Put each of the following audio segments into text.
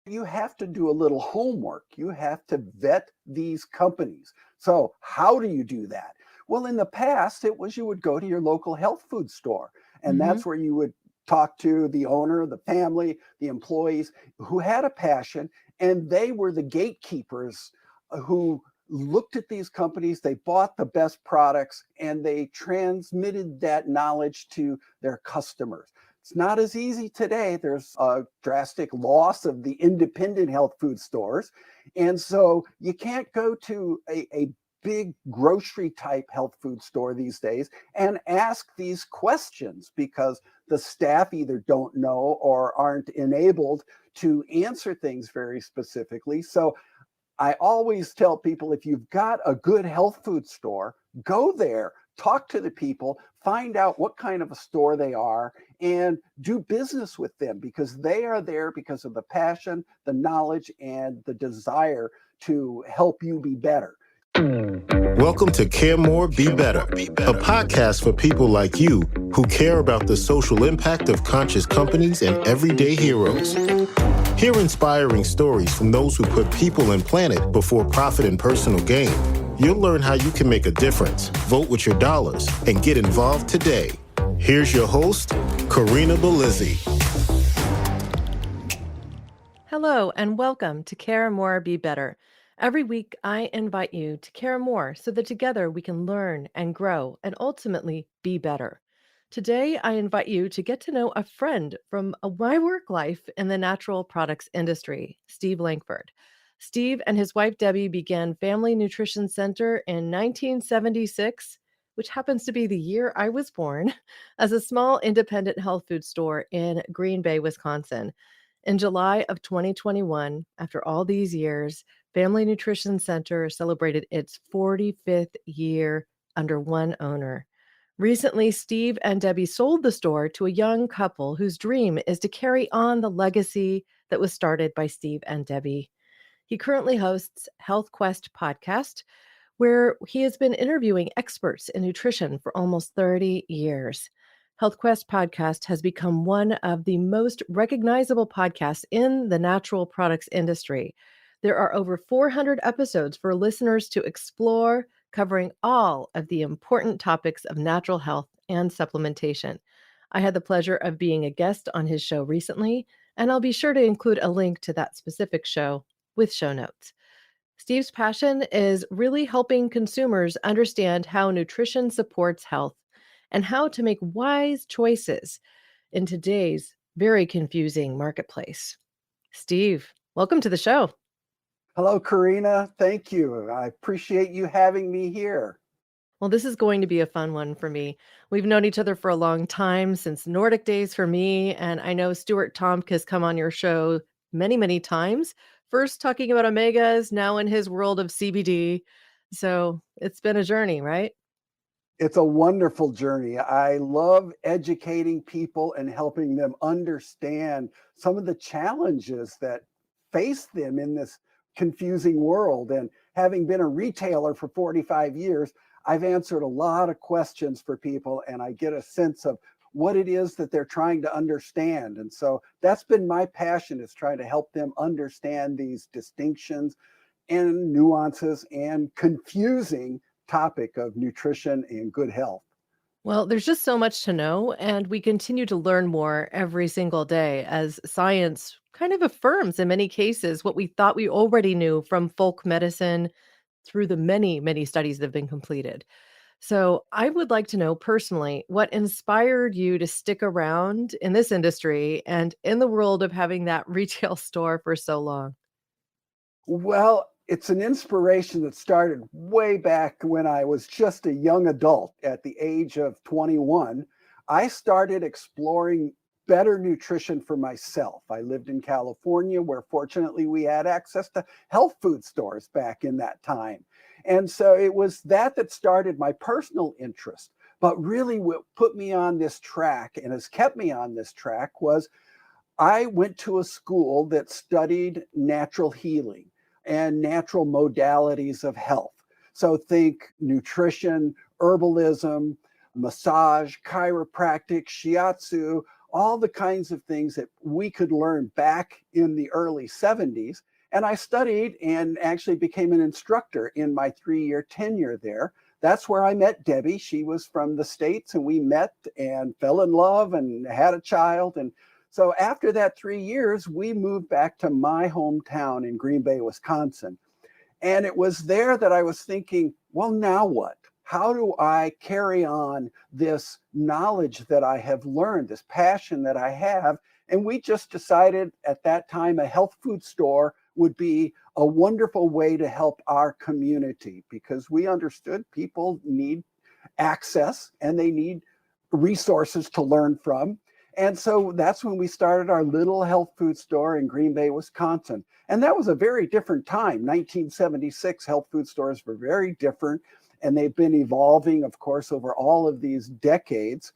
You have to do a little homework. You have to vet these companies. So, how do you do that? Well, in the past, it was you would go to your local health food store, and Hmm. that's where you would talk to the owner, the family, the employees who had a passion, and they were the gatekeepers who looked at these companies, they bought the best products, and they transmitted that knowledge to their customers. It's not as easy today. There's a drastic loss of the independent health food stores. And so you can't go to a big grocery type health food store these days and ask these questions because the staff either don't know or aren't enabled to answer things very specifically. So I always tell people if you've got a good health food store, go there, talk to the people, find out what kind of a store they are, and do business with them because they are there because of the passion, the knowledge, and the desire to help you be better. Welcome to Care More, Be Better, a podcast for people like you who care about the social impact of conscious companies and everyday heroes. Hear inspiring stories from those who put people and planet before profit and personal gain. You'll learn how you can make a difference, vote with your dollars, and get involved today. Here's your host, Karina Belizzi. Hello, and welcome to Care More, Be Better. Every week, I invite you to care more so that together we can learn and grow and ultimately be better. Today, I invite you to get to know a friend from my work life in the natural products industry, Steve Lankford. Steve and his wife Debbie began Family Nutrition Center in 1976, which happens to be the year I was born, as a small independent health food store in Green Bay, Wisconsin. In July of 2021, after all these years, Family Nutrition Center celebrated its 45th year under one owner. Recently, Steve and Debbie sold the store to a young couple whose dream is to carry on the legacy that was started by Steve and Debbie. He currently hosts Health Quest podcast, where he has been interviewing experts in nutrition for almost 30 years. Health Quest podcast has become one of the most recognizable podcasts in the natural products industry. There are over 400 episodes for listeners to explore, covering all of the important topics of natural health and supplementation. I had the pleasure of being a guest on his show recently, and I'll be sure to include a link to that specific show with show notes. Steve's passion is really helping consumers understand how nutrition supports health and how to make wise choices in today's very confusing marketplace. Steve, welcome to the show. Hello, Karina. Thank you. I appreciate you having me here. Well, this is going to be a fun one for me. We've known each other for a long time, since Nordic days for me, and I know Stuart Tomk has come on your show many, many times. First talking about omegas, now in his world of CBD. So it's been a journey, right? It's a wonderful journey. I love educating people and helping them understand some of the challenges that face them in this confusing world. And having been a retailer for 45 years, I've answered a lot of questions for people and I get a sense of what it is that they're trying to understand. And so that's been my passion, is trying to help them understand these distinctions and nuances and confusing topic of nutrition and good health. Well, there's just so much to know, and we continue to learn more every single day as science kind of affirms in many cases what we thought we already knew from folk medicine through the many, many studies that have been completed. So, I would like to know personally what inspired you to stick around in this industry and in the world of having that retail store for so long. Well, it's an inspiration that started way back when I was just a young adult at the age of 21. I started exploring better nutrition for myself. I lived in California, where fortunately we had access to health food stores back in that time. And so it was that started my personal interest. But really, what put me on this track and has kept me on this track was I went to a school that studied natural healing and natural modalities of health. So think nutrition, herbalism, massage, chiropractic, shiatsu, all the kinds of things that we could learn back in the early 70s. And I studied and actually became an instructor in my 3-year tenure there. That's where I met Debbie. She was from the States, and we met and fell in love and had a child. And so after that 3 years, we moved back to my hometown in Green Bay, Wisconsin. And it was there that I was thinking, well, now what? How do I carry on this knowledge that I have learned, this passion that I have? And we just decided at that time a health food store would be a wonderful way to help our community, because we understood people need access and they need resources to learn from. And so that's when we started our little health food store in Green Bay, Wisconsin. And that was a very different time. 1976, health food stores were very different, and they've been evolving, of course, over all of these decades.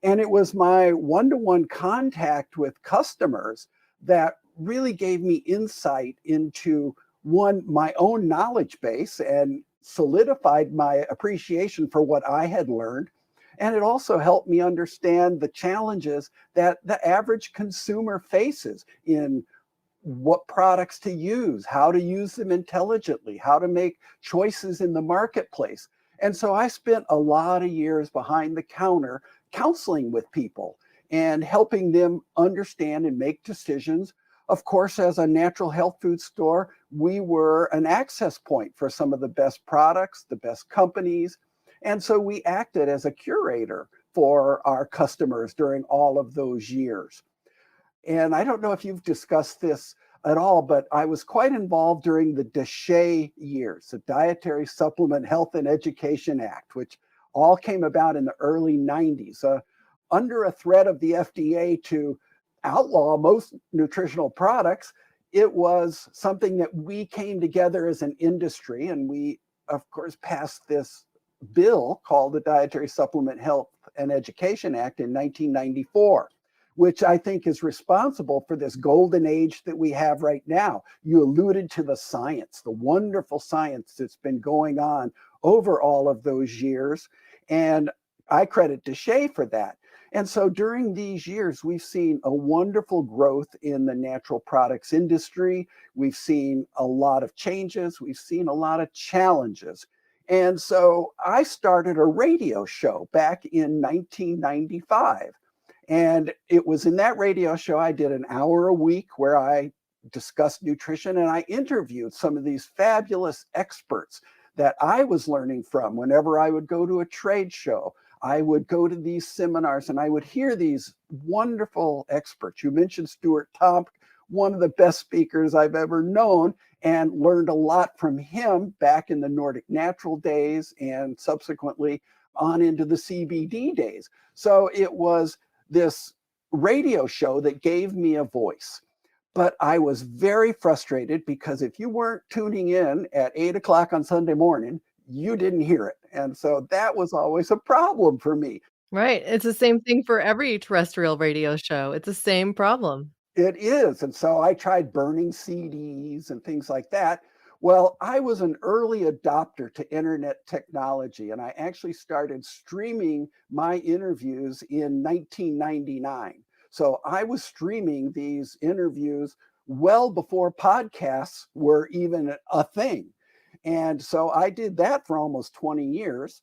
And it was my one-to-one contact with customers that really gave me insight into my own knowledge base and solidified my appreciation for what I had learned. And it also helped me understand the challenges that the average consumer faces in what products to use, how to use them intelligently, how to make choices in the marketplace. And so I spent a lot of years behind the counter counseling with people and helping them understand and make decisions. Of course, as a natural health food store, we were an access point for some of the best products, the best companies. And so we acted as a curator for our customers during all of those years. And I don't know if you've discussed this at all, but I was quite involved during the DSHEA years, the Dietary Supplement Health and Education Act, which all came about in the early 90s, under a threat of the FDA to outlaw most nutritional products. It was something that we came together as an industry, and we, of course, passed this bill called the Dietary Supplement Health and Education Act in 1994, which I think is responsible for this golden age that we have right now. You alluded to the science, the wonderful science that's been going on over all of those years, and I credit DSHEA for that. And so during these years, we've seen a wonderful growth in the natural products industry. We've seen a lot of changes. We've seen a lot of challenges. And so I started a radio show back in 1995. And it was in that radio show, I did an hour a week where I discussed nutrition, and I interviewed some of these fabulous experts that I was learning from. Whenever I would go to a trade show, I would go to these seminars and I would hear these wonderful experts. You mentioned Stuart Tomp, one of the best speakers I've ever known, and learned a lot from him back in the Nordic Natural days and subsequently on into the CBD days. So it was this radio show that gave me a voice. But I was very frustrated because if you weren't tuning in at 8 o'clock on Sunday morning, you didn't hear it. And so that was always a problem for me. Right. It's the same thing for every terrestrial radio show. It's the same problem. It is. And so I tried burning CDs and things like that. Well, I was an early adopter to internet technology, and I actually started streaming my interviews in 1999. So I was streaming these interviews well before podcasts were even a thing. And so I did that for almost 20 years.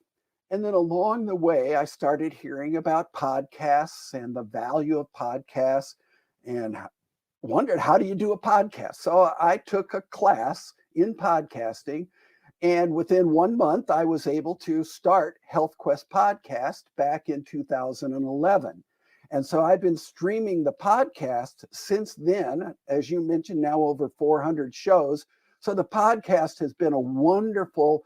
And then along the way, I started hearing about podcasts and the value of podcasts, and wondered, how do you do a podcast? So I took a class in podcasting, and within 1 month, I was able to start Health Quest Podcast back in 2011. And so I've been streaming the podcast since then, as you mentioned, now over 400 shows. So the podcast has been a wonderful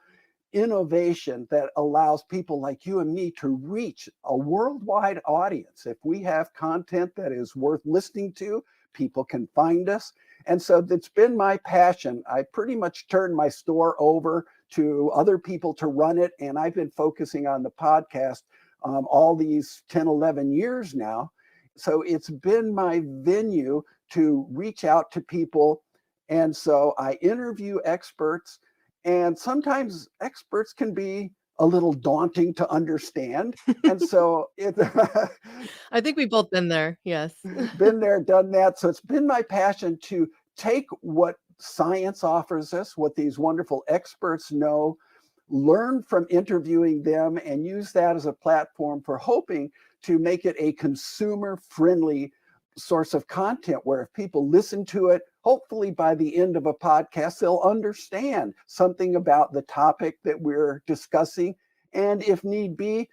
innovation that allows people like you and me to reach a worldwide audience. If we have content that is worth listening to, people can find us. And so that's been my passion. I pretty much turned my store over to other people to run it, and I've been focusing on the podcast all these 10, 11 years now. So it's been my venue to reach out to people. And so I interview experts, and sometimes experts can be a little daunting to understand. And so it I think we've both been there. Yes. been there, done that. So it's been my passion to take what science offers us, what these wonderful experts know, learn from interviewing them, and use that as a platform for hoping to make it a consumer friendly source of content where if people listen to it, hopefully by the end of a podcast, they'll understand something about the topic that we're discussing. And if need be,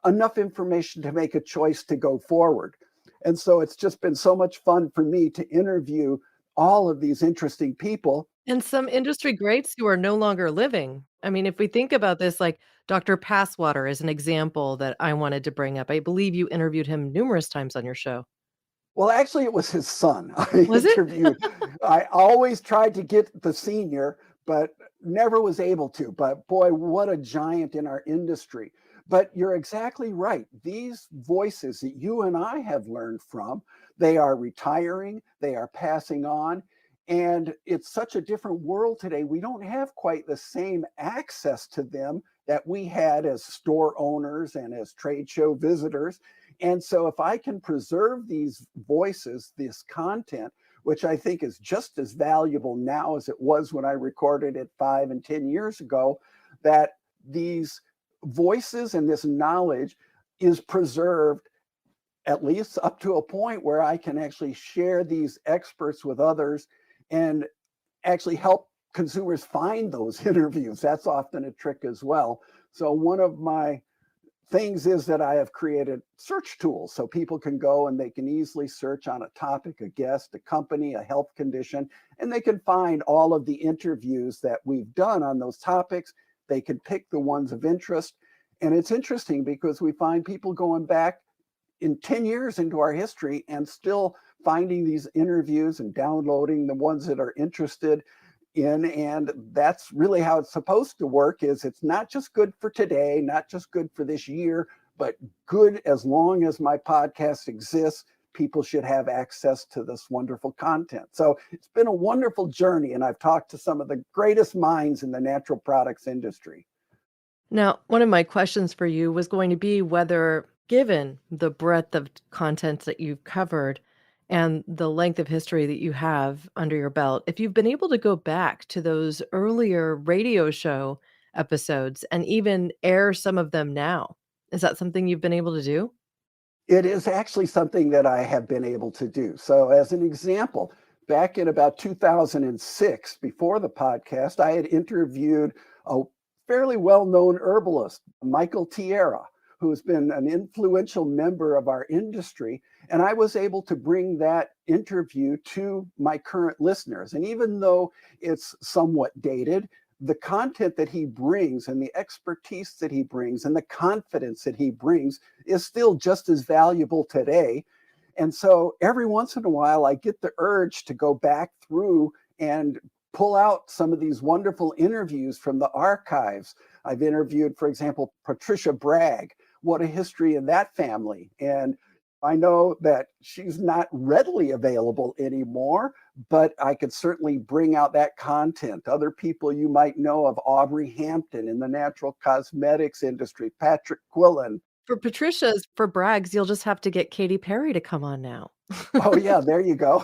enough information to make a choice to go forward. And so it's just been so much fun for me to interview all of these interesting people. And some industry greats who are no longer living. I mean, if we think about this, like Dr. Passwater is an example that I wanted to bring up. I believe you interviewed him numerous times on your show. Well, actually, it was his son I Was it? interviewed. I always tried to get the senior, but never was able to. But boy, what a giant in our industry. But you're exactly right. These voices that you and I have learned from, they are retiring, they are passing on. And it's such a different world today. We don't have quite the same access to them that we had as store owners and as trade show visitors. And so, if I can preserve these voices, this content, which I think is just as valuable now as it was when I recorded it 5 and 10 years ago, that these voices and this knowledge is preserved at least up to a point where I can actually share these experts with others and actually help consumers find those interviews. That's often a trick as well. So, one of my things is that I have created search tools so people can go and they can easily search on a topic, a guest, a company, a health condition, and they can find all of the interviews that we've done on those topics. They can pick the ones of interest. And it's interesting because we find people going back in 10 years into our history and still finding these interviews and downloading the ones that are interested in. And that's really how it's supposed to work. Is it's not just good for today, not just good for this year, but good as long as my podcast exists. People should have access to this wonderful content. So it's been a wonderful journey, and I've talked to some of the greatest minds in the natural products industry. Now, one of my questions for you was going to be whether, given the breadth of content that you've covered and the length of history that you have under your belt, if you've been able to go back to those earlier radio show episodes and even air some of them now. Is that something you've been able to do? It is actually something that I have been able to do. So, as an example, back in about 2006, before the podcast, I had interviewed a fairly well known herbalist, Michael Tierra, who has been an influential member of our industry. And I was able to bring that interview to my current listeners. And even though it's somewhat dated, the content that he brings and the expertise that he brings and the confidence that he brings is still just as valuable today. And so every once in a while, I get the urge to go back through and pull out some of these wonderful interviews from the archives. I've interviewed, for example, Patricia Bragg. What a history in that family. And I know that she's not readily available anymore, but I could certainly bring out that content. Other people you might know of, Aubrey Hampton in the natural cosmetics industry, Patrick Quillen. For Patricia's, for Bragg's, you'll just have to get Katy Perry to come on now. Oh, yeah, there you go.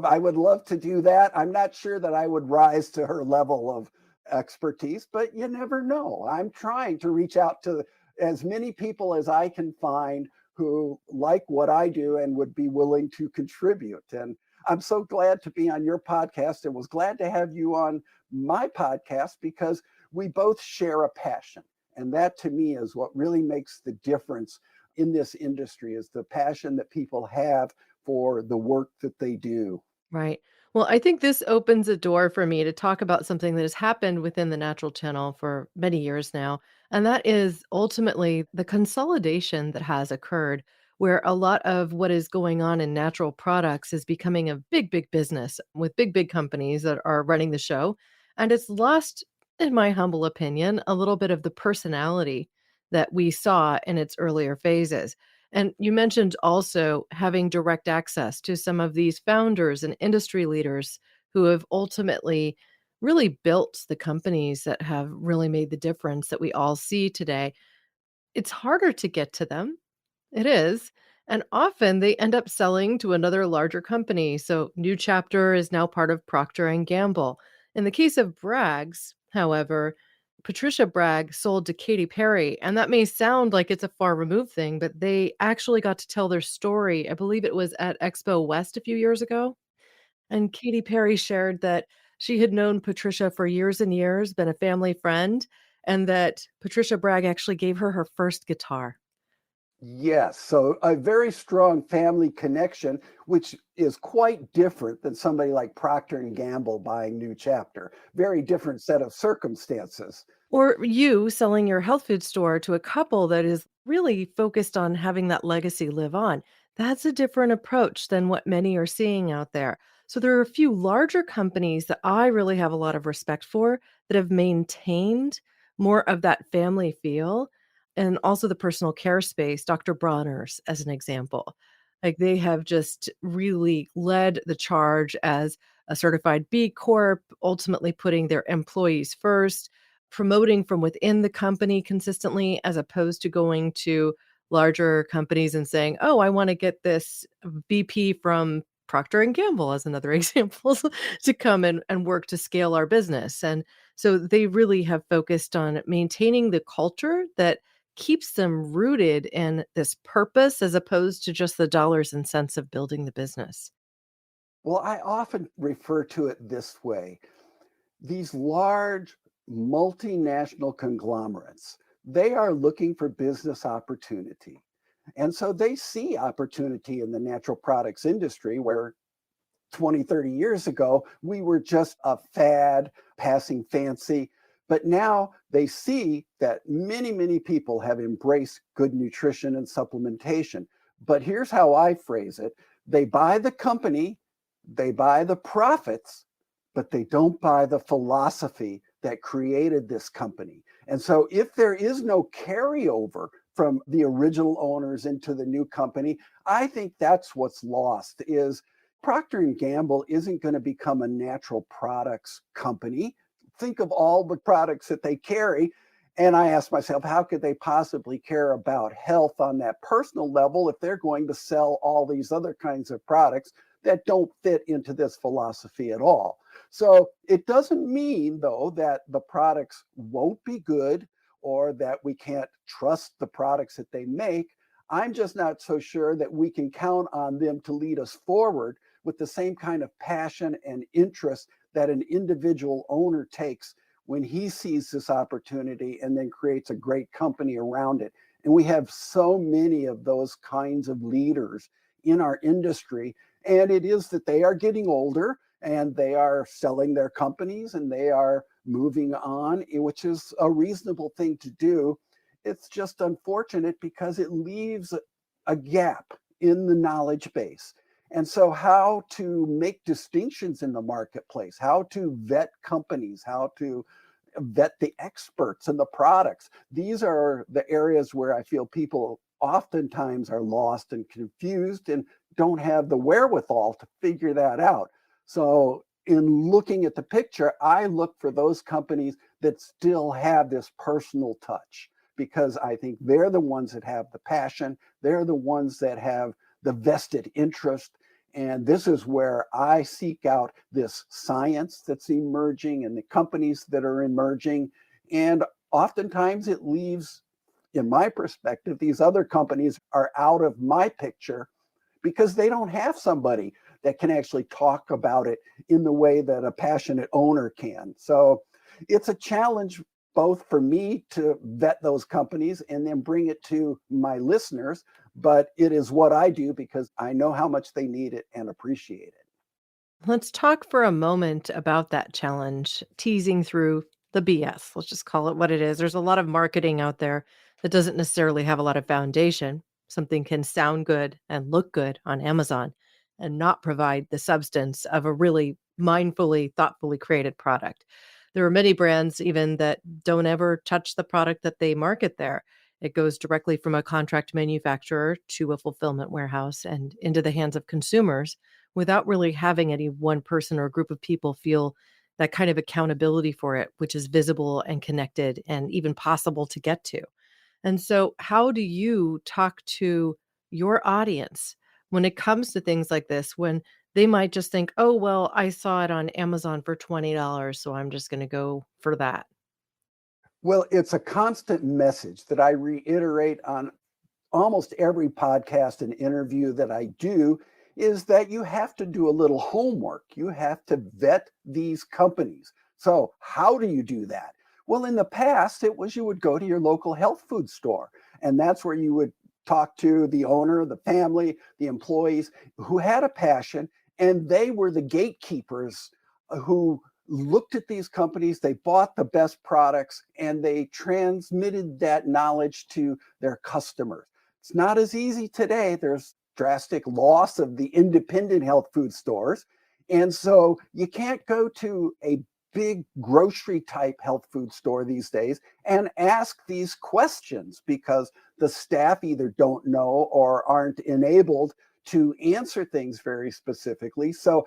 I would love to do that. I'm not sure that I would rise to her level of expertise, but you never know. I'm trying to reach out to as many people as I can find who like what I do and would be willing to contribute. And I'm so glad to be on your podcast and was glad to have you on my podcast because we both share a passion. And that to me is what really makes the difference in this industry is the passion that people have for the work that they do. Right. Well, I think this opens a door for me to talk about something that has happened within the Natural Channel for many years now. And that is ultimately the consolidation that has occurred, where a lot of what is going on in natural products is becoming a big, big business with big, big companies that are running the show. And it's lost, in my humble opinion, a little bit of the personality that we saw in its earlier phases. And you mentioned also having direct access to some of these founders and industry leaders who have ultimately really built the companies that have really made the difference that we all see today. It's harder to get to them. It is. And often they end up selling to another larger company. So New Chapter is now part of Procter and Gamble. In the case of Bragg's, however, Patricia Bragg sold to Katy Perry, and that may sound like it's a far removed thing, but they actually got to tell their story. I believe it was at Expo West a few years ago. And Katy Perry shared that she had known Patricia for years and years, been a family friend, and that Patricia Bragg actually gave her her first guitar. Yes, so a very strong family connection, which is quite different than somebody like Procter and Gamble buying New Chapter. Very different set of circumstances. Or you selling your health food store to a couple that is really focused on having that legacy live on. That's a different approach than what many are seeing out there. So there are a few larger companies that I really have a lot of respect for that have maintained more of that family feel and also the personal care space, Dr. Bronner's as an example. Like they have just really led the charge as a certified B Corp, ultimately putting their employees first, promoting from within the company consistently as opposed to going to larger companies and saying, "Oh, I want to get this VP from Procter and Gamble," as another example, to come and work to scale our business. And so they really have focused on maintaining the culture that keeps them rooted in this purpose as opposed to just the dollars and cents of building the business. Well, I often refer to it this way. These large multinational conglomerates, they are looking for business opportunity. And so they see opportunity in the natural products industry where 20, 30 years ago, we were just a fad, passing fancy. But now they see that many, many people have embraced good nutrition and supplementation. But here's how I phrase it: they buy the company, they buy the profits, but they don't buy the philosophy that created this company. And so if there is no carryover from the original owners into the new company, I think that's what's lost. Is Procter and Gamble isn't going to become a natural products company. Think of all the products that they carry. And I ask myself, how could they possibly care about health on that personal level if they're going to sell all these other kinds of products that don't fit into this philosophy at all? So it doesn't mean, though, that the products won't be good or that we can't trust the products that they make. I'm just not so sure that we can count on them to lead us forward with the same kind of passion and interest that an individual owner takes when he sees this opportunity and then creates a great company around it. And we have so many of those kinds of leaders in our industry. And it is that they are getting older and they are selling their companies and they are moving on, which is a reasonable thing to do. It's just unfortunate because it leaves a gap in the knowledge base. And so, how to make distinctions in the marketplace, how to vet companies, how to vet the experts and the products. These are the areas where I feel people oftentimes are lost and confused and don't have the wherewithal to figure that out. So, in looking at the picture, I look for those companies that still have this personal touch because I think they're the ones that have the passion, they're the ones that have the vested interest. And this is where I seek out this science that's emerging and the companies that are emerging. And oftentimes it leaves, in my perspective, these other companies are out of my picture because they don't have somebody that can actually talk about it in the way that a passionate owner can. So it's a challenge both for me to vet those companies and then bring it to my listeners, but it is what I do because I know how much they need it and appreciate it. Let's talk for a moment about that challenge, teasing through the BS. Let's just call it what it is. There's a lot of marketing out there that doesn't necessarily have a lot of foundation. Something can sound good and look good on Amazon and not provide the substance of a really mindfully, thoughtfully created product. There are many brands even that don't ever touch the product that they market there. It goes directly from a contract manufacturer to a fulfillment warehouse and into the hands of consumers without really having any one person or group of people feel that kind of accountability for it, which is visible and connected and even possible to get to. And so, how do you talk to your audience when it comes to things like this, when they might just think, oh, well, I saw it on Amazon for $20, so I'm just going to go for that? Well, it's a constant message that I reiterate on almost every podcast and interview that I do is that you have to do a little homework. You have to vet these companies. So, how do you do that? Well, in the past, it was you would go to your local health food store, and that's where you would talk to the owner, the family, the employees who had a passion, and they were the gatekeepers who looked at these companies, they bought the best products, and they transmitted that knowledge to their customers. It's not as easy today. There's drastic loss of the independent health food stores. And so you can't go to a big grocery type health food store these days and ask these questions because the staff either don't know or aren't enabled to answer things very specifically. So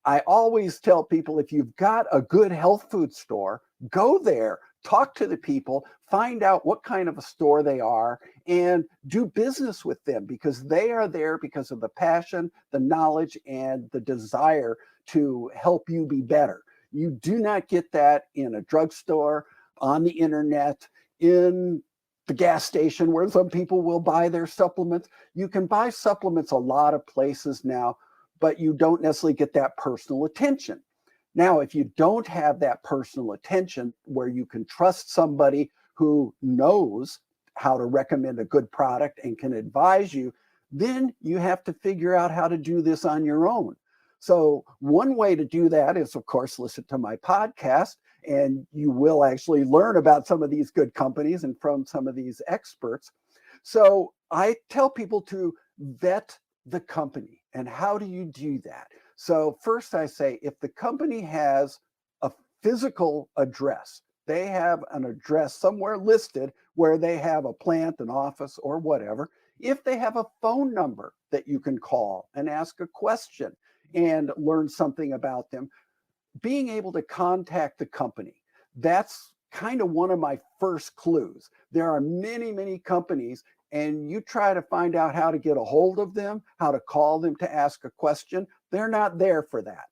I always tell people if you've got a good health food store, go there, talk to the people, find out what kind of a store they are, and do business with them because they are there because of the passion, the knowledge, and the desire to help you be better. You do not get that in a drugstore, on the internet, in the gas station where some people will buy their supplements. You can buy supplements a lot of places now, but you don't necessarily get that personal attention. Now, if you don't have that personal attention where you can trust somebody who knows how to recommend a good product and can advise you, then you have to figure out how to do this on your own. So one way to do that is, of course, listen to my podcast, and you will actually learn about some of these good companies and from some of these experts. So I tell people to vet the company. And how do you do that? So first I say, if the company has a physical address, they have an address somewhere listed where they have a plant, an office, or whatever. If they have a phone number that you can call and ask a question and learn something about them, being able to contact the company, that's kind of one of my first clues. There are many, many companies, and you try to find out how to get a hold of them, how to call them to ask a question. They're not there for that.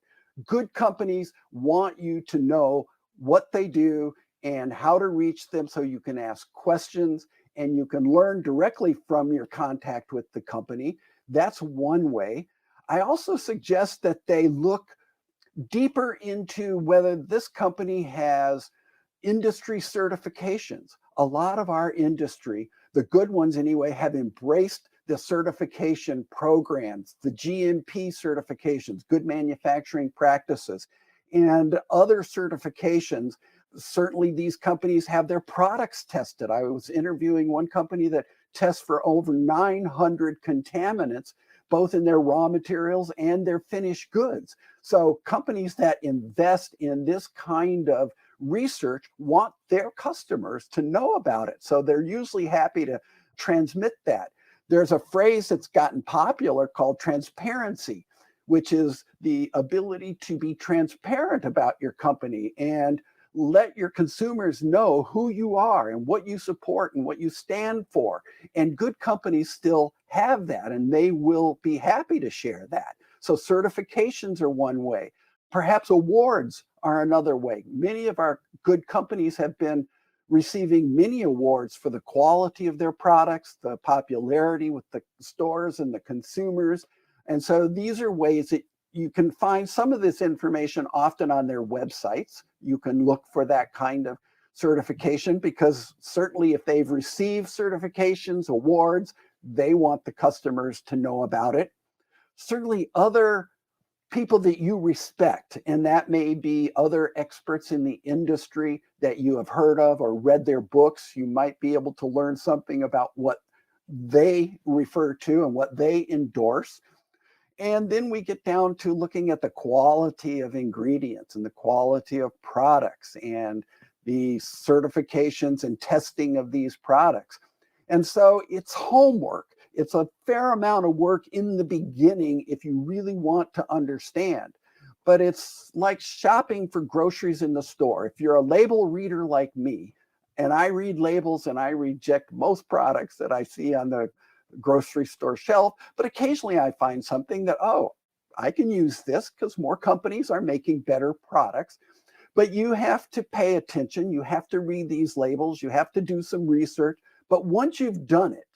Good companies want you to know what they do and how to reach them so you can ask questions and you can learn directly from your contact with the company. That's one way. I also suggest that they look deeper into whether this company has industry certifications. A lot of our industry, the good ones anyway, have embraced the certification programs, the GMP certifications, good manufacturing practices, and other certifications. Certainly, these companies have their products tested. I was interviewing one company that tests for over 900 contaminants, both in their raw materials and their finished goods. So companies that invest in this kind of research want their customers to know about it. So they're usually happy to transmit that. There's a phrase that's gotten popular called transparency, which is the ability to be transparent about your company and let your consumers know who you are and what you support and what you stand for. And good companies still have that, and they will be happy to share that. So certifications are one way. Perhaps awards are another way. Many of our good companies have been receiving many awards for the quality of their products, the popularity with the stores and the consumers. And so these are ways that you can find some of this information often on their websites. You can look for that kind of certification because certainly if they've received certifications, awards, they want the customers to know about it. Certainly other people that you respect, and that may be other experts in the industry that you have heard of or read their books. You might be able to learn something about what they refer to and what they endorse. And then we get down to looking at the quality of ingredients and the quality of products and the certifications and testing of these products. And so it's homework. It's a fair amount of work in the beginning if you really want to understand. but it's like shopping for groceries in the store. If you're a label reader like me, and I read labels and I reject most products that I see on the grocery store shelf, but occasionally I find something that, oh, I can use this because more companies are making better products. But you have to pay attention. You have to read these labels. You have to do some research. But once you've done it,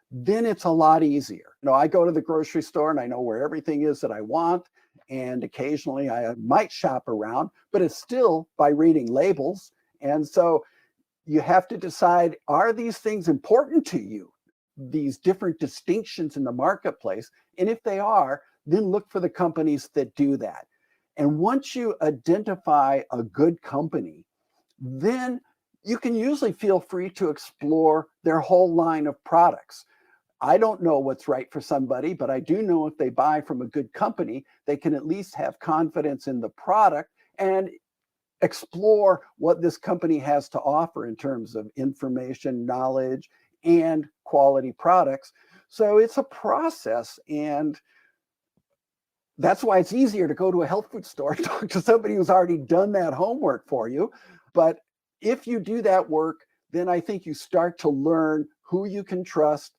then it's a lot easier. I go to the grocery store and I know where everything is that I want. And occasionally I might shop around, but it's still by reading labels. And so you have to decide, are these things important to you? These different distinctions in the marketplace. And if they are, then look for the companies that do that. And once you identify a good company, then you can usually feel free to explore their whole line of products. I don't know what's right for somebody, but I do know if they buy from a good company, they can at least have confidence in the product and explore what this company has to offer in terms of information, knowledge, and quality products. So it's a process, and that's why it's easier to go to a health food store and talk to somebody who's already done that homework for you. But if you do that work, then I think you start to learn who you can trust.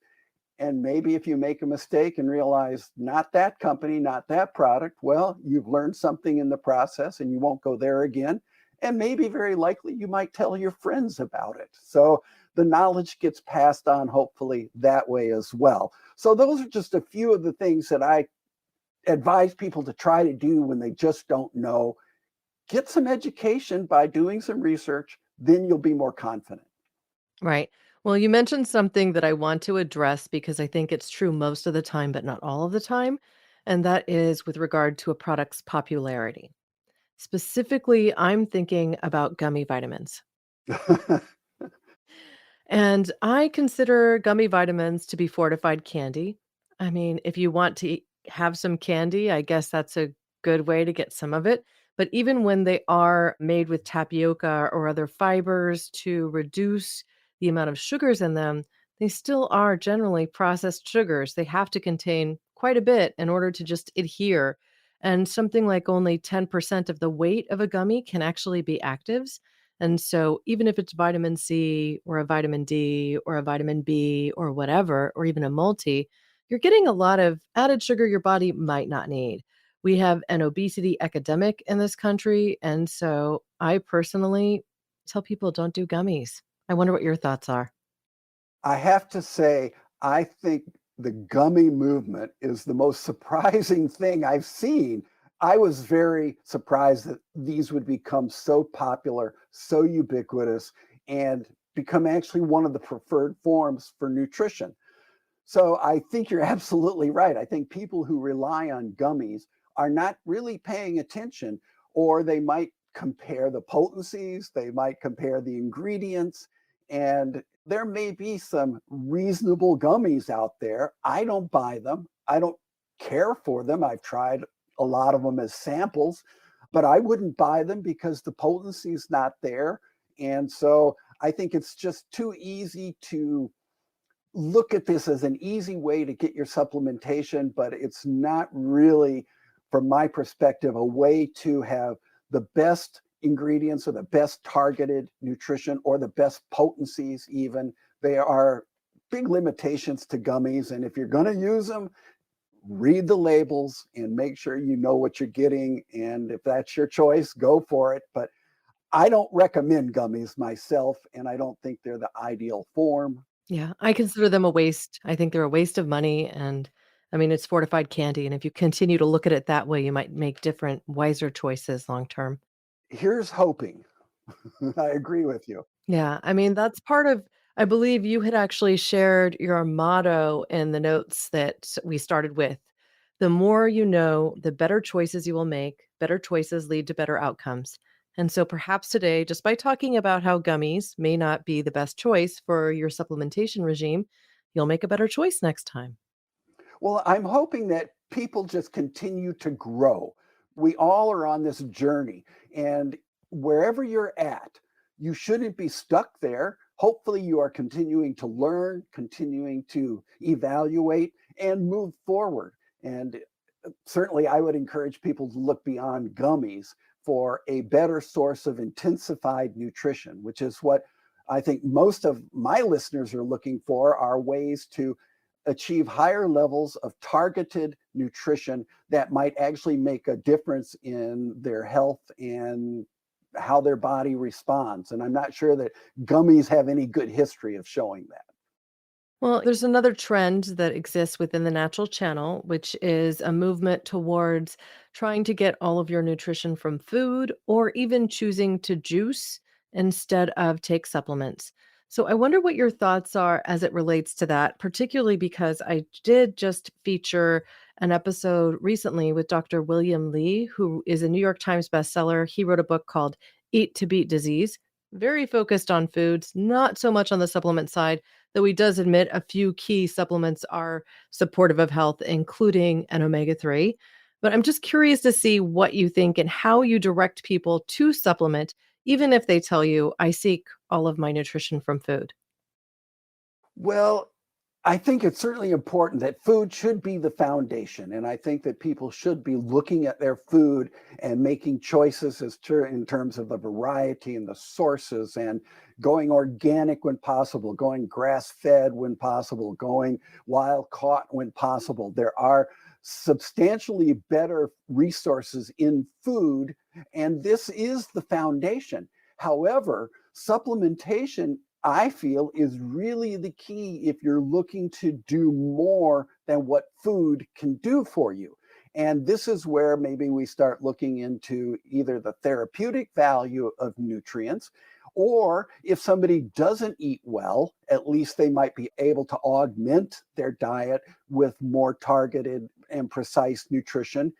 And maybe if you make a mistake and realize not that company, not that product, well, you've learned something in the process and you won't go there again. And maybe very likely you might tell your friends about it. So the knowledge gets passed on, hopefully, that way as well. So those are just a few of the things that I advise people to try to do when they just don't know. Get some education by doing some research, then you'll be more confident. Right. Well, you mentioned something that I want to address because I think it's true most of the time, but not all of the time. And that is with regard to a product's popularity. Specifically, I'm thinking about gummy vitamins. And I consider gummy vitamins to be fortified candy. I mean, if you want to have some candy, I guess that's a good way to get some of it. But even when they are made with tapioca or other fibers to reduce the amount of sugars in them, they still are generally processed sugars. They have to contain quite a bit in order to just adhere. And something like only 10% of the weight of a gummy can actually be actives. And so even if it's vitamin C or a vitamin D or a vitamin B or whatever, or even a multi, you're getting a lot of added sugar your body might not need. We have an obesity epidemic in this country. And so I personally tell people don't do gummies. I wonder what your thoughts are. I have to say, I think the gummy movement is the most surprising thing I've seen. I was very surprised that these would become so popular, so ubiquitous, and become actually one of the preferred forms for nutrition. So I think you're absolutely right. I think people who rely on gummies are not really paying attention, or they might compare the potencies, they might compare the ingredients, and there may be some reasonable gummies out there. I don't buy them. I don't care for them. I've tried a lot of them as samples, but I wouldn't buy them because the potency is not there. And so I think it's just too easy to look at this as an easy way to get your supplementation, but it's not really, from my perspective, a way to have the best ingredients or the best targeted nutrition or the best potencies even. There are big limitations to gummies. And if you're going to use them, read the labels and make sure you know what you're getting. And if that's your choice, go for it. But I don't recommend gummies myself, and I don't think they're the ideal form. Yeah, I consider them a waste. I think they're a waste of money. And I mean, it's fortified candy. And if you continue to look at it that way, you might make different, wiser choices long term. Here's hoping. I agree with you. Yeah, I mean, that's part of I believe you had actually shared your motto in the notes that we started with. The more you know, the better choices you will make. Better choices lead to better outcomes. And so perhaps today, just by talking about how gummies may not be the best choice for your supplementation regime, you'll make a better choice next time. Well, I'm hoping that people just continue to grow. We all are on this journey, and wherever you're at, you shouldn't be stuck there. Hopefully, you are continuing to learn, continuing to evaluate, and move forward. And certainly I would encourage people to look beyond gummies for a better source of intensified nutrition, which is what I think most of my listeners are looking for, are ways to achieve higher levels of targeted nutrition that might actually make a difference in their health and how their body responds. And I'm not sure that gummies have any good history of showing that. Well, there's another trend that exists within the natural channel, which is a movement towards trying to get all of your nutrition from food or even choosing to juice instead of take supplements. So I wonder what your thoughts are as it relates to that, particularly because I did just feature an episode recently with Dr. William Lee, who is a New York Times bestseller. He wrote a book called Eat to Beat Disease, very focused on foods, not so much on the supplement side, though he does admit a few key supplements are supportive of health, including an omega 3. But I'm just curious to see what you think and how you direct people to supplement, even if they tell you, I seek all of my nutrition from food. Well, I think it's certainly important that food should be the foundation. And I think that people should be looking at their food and making choices in terms of the variety and the sources, and going organic when possible, going grass fed when possible, going wild caught when possible. There are substantially better resources in food, and this is the foundation. However, supplementation, I feel, is really the key if you're looking to do more than what food can do for you. And this is where maybe we start looking into either the therapeutic value of nutrients, or if somebody doesn't eat well, at least they might be able to augment their diet with more targeted and precise nutrition.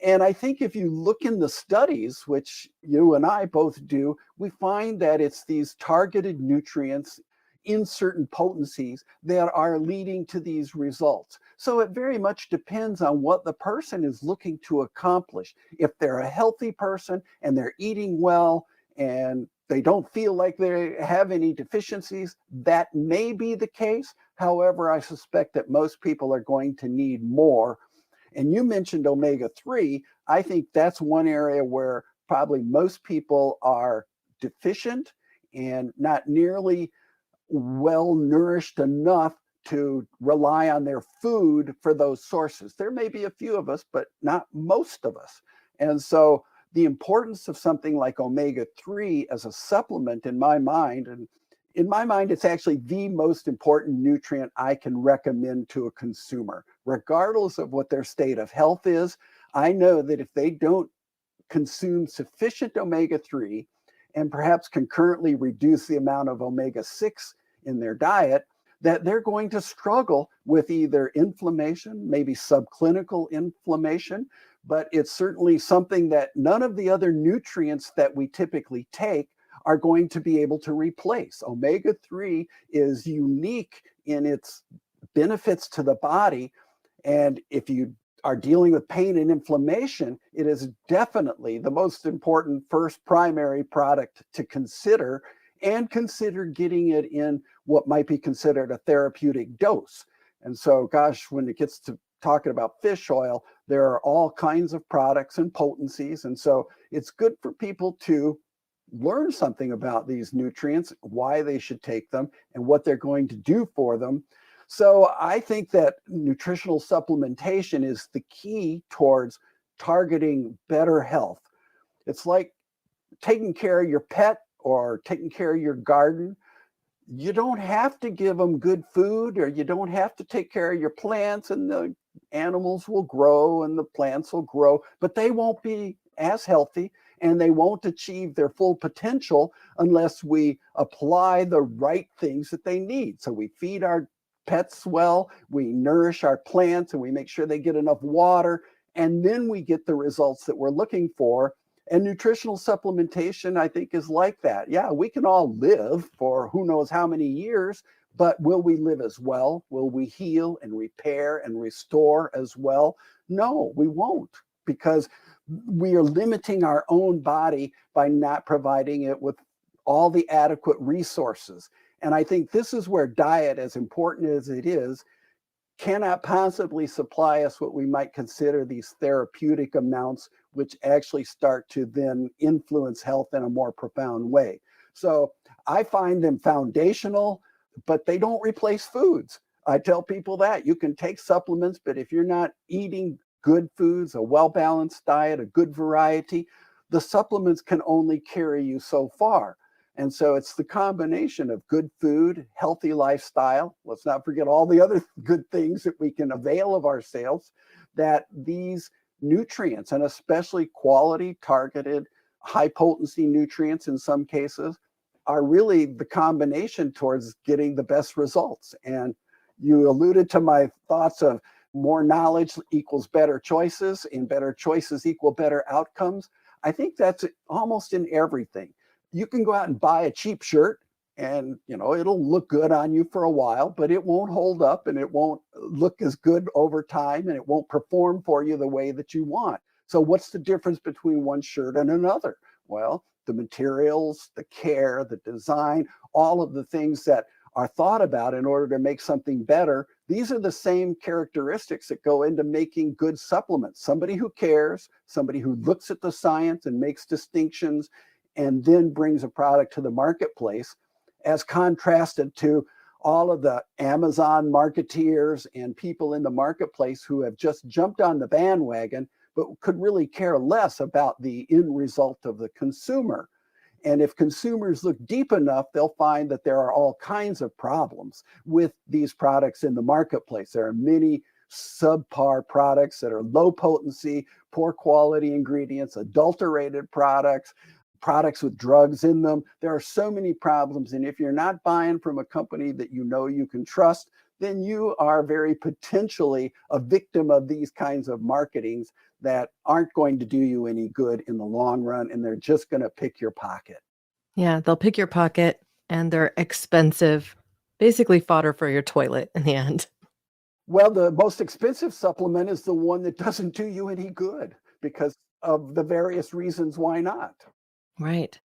And I think if you look in the studies, which you and I both do, we find that it's these targeted nutrients in certain potencies that are leading to these results. So it very much depends on what the person is looking to accomplish. If they're a healthy person and they're eating well and they don't feel like they have any deficiencies, that may be the case. However, I suspect that most people are going to need more. And you mentioned omega 3. I think that's one area where probably most people are deficient and not nearly well nourished enough to rely on their food for those sources. There may be a few of us, but not most of us. And so the importance of something like omega 3 as a supplement, in my mind, and in my mind, it's actually the most important nutrient I can recommend to a consumer, regardless of what their state of health is. I know that if they don't consume sufficient omega 3 and perhaps concurrently reduce the amount of omega 6 in their diet, that they're going to struggle with either inflammation, maybe subclinical inflammation, but it's certainly something that none of the other nutrients that we typically take are going to be able to replace. Omega 3 is unique in its benefits to the body. And if you are dealing with pain and inflammation, it is definitely the most important first primary product to consider, and consider getting it in what might be considered a therapeutic dose. And so, gosh, when it gets to talking about fish oil, there are all kinds of products and potencies. And so it's good for people to learn something about these nutrients, why they should take them, and what they're going to do for them. So I think that nutritional supplementation is the key towards targeting better health. It's like taking care of your pet or taking care of your garden. You don't have to give them good food, or you don't have to take care of your plants, and the animals will grow and the plants will grow, but they won't be as healthy and they won't achieve their full potential unless we apply the right things that they need. So we feed our pets well, we nourish our plants, and we make sure they get enough water, and then we get the results that we're looking for. And nutritional supplementation, I think, is like that. Yeah, we can all live for who knows how many years, but will we live as well? Will we heal and repair and restore as well? No, we won't, because we are limiting our own body by not providing it with all the adequate resources. And I think this is where diet, as important as it is, cannot possibly supply us what we might consider these therapeutic amounts, which actually start to then influence health in a more profound way. So I find them foundational, but they don't replace foods. I tell people that you can take supplements, but if you're not eating good foods, a well-balanced diet, a good variety, the supplements can only carry you so far. And so it's the combination of good food, healthy lifestyle. Let's not forget all the other good things that we can avail of ourselves, that these nutrients, and especially quality, targeted, high potency nutrients in some cases, are really the combination towards getting the best results. And you alluded to my thoughts of more knowledge equals better choices, and better choices equal better outcomes. I think that's almost in everything. You can go out and buy a cheap shirt and it'll look good on you for a while, but it won't hold up and it won't look as good over time, and it won't perform for you the way that you want. So what's the difference between one shirt and another? Well, the materials, the care, the design, all of the things that are thought about in order to make something better. These are the same characteristics that go into making good supplements. Somebody who cares, somebody who looks at the science and makes distinctions, and then brings a product to the marketplace, as contrasted to all of the Amazon marketeers and people in the marketplace who have just jumped on the bandwagon, but could really care less about the end result of the consumer. And if consumers look deep enough, they'll find that there are all kinds of problems with these products in the marketplace. There are many subpar products that are low potency, poor quality ingredients, adulterated products, products with drugs in them. There are so many problems. And if you're not buying from a company that you can trust, then you are very potentially a victim of these kinds of marketings that aren't going to do you any good in the long run, and they're just going to pick your pocket. Yeah, they'll pick your pocket and they're expensive, basically fodder for your toilet in the end. Well, the most expensive supplement is the one that doesn't do you any good because of the various reasons why not. Right.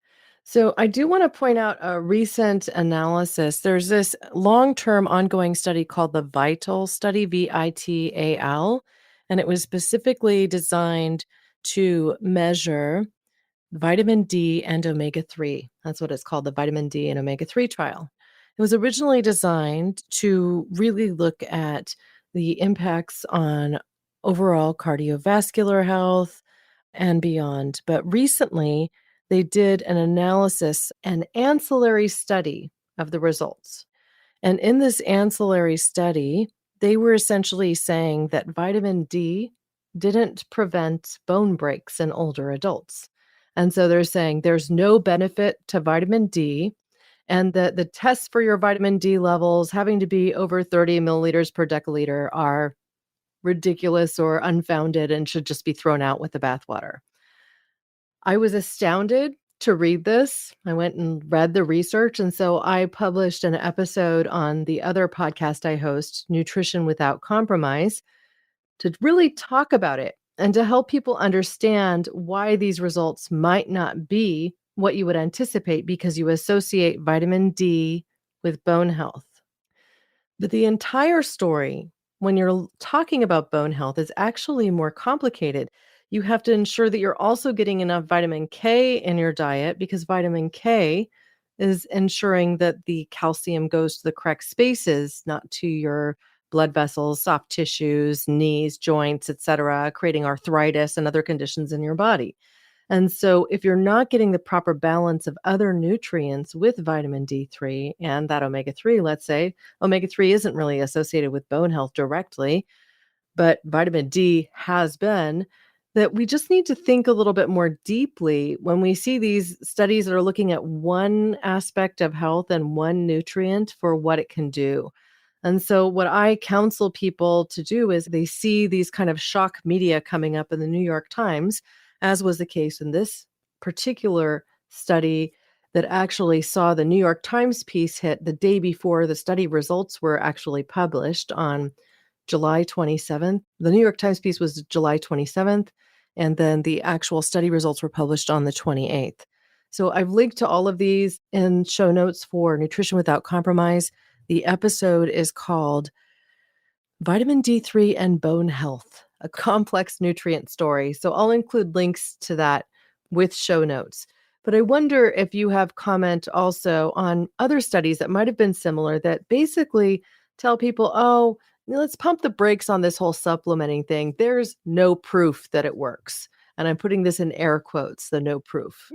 So I do want to point out a recent analysis. There's this long-term ongoing study called the VITAL study, VITAL, and it was specifically designed to measure vitamin D and omega-3. That's what it's called, the vitamin D and omega-3 trial. It was originally designed to really look at the impacts on overall cardiovascular health and beyond. But recently, they did an analysis, an ancillary study of the results. And in this ancillary study, they were essentially saying that vitamin D didn't prevent bone breaks in older adults. And so they're saying there's no benefit to vitamin D, and that the tests for your vitamin D levels having to be over 30 milliliters per deciliter are ridiculous or unfounded and should just be thrown out with the bathwater. I was astounded to read this. I went and read the research. And so I published an episode on the other podcast I host, Nutrition Without Compromise, to really talk about it and to help people understand why these results might not be what you would anticipate because you associate vitamin D with bone health. But the entire story, when you're talking about bone health, is actually more complicated. You have to ensure that you're also getting enough vitamin K in your diet, because vitamin K is ensuring that the calcium goes to the correct spaces, not to your blood vessels, soft tissues, knees, joints, etc., creating arthritis and other conditions in your body. And so if you're not getting the proper balance of other nutrients with vitamin D3 and that omega-3, let's say, omega-3 isn't really associated with bone health directly, but vitamin D has been, that we just need to think a little bit more deeply when we see these studies that are looking at one aspect of health and one nutrient for what it can do. And so what I counsel people to do is they see these kind of shock media coming up in the New York Times, as was the case in this particular study that actually saw the New York Times piece hit the day before the study results were actually published on July 27th. The New York Times piece was July 27th, and then the actual study results were published on the 28th. So I've linked to all of these in show notes for Nutrition Without Compromise. The episode is called Vitamin D3 and bone health, a complex nutrient story. So I'll include links to that with show notes. But I wonder if you have comment also on other studies that might have been similar that basically tell people, oh, let's pump the brakes on this whole supplementing thing. There's no proof that it works. And I'm putting this in air quotes, the no proof.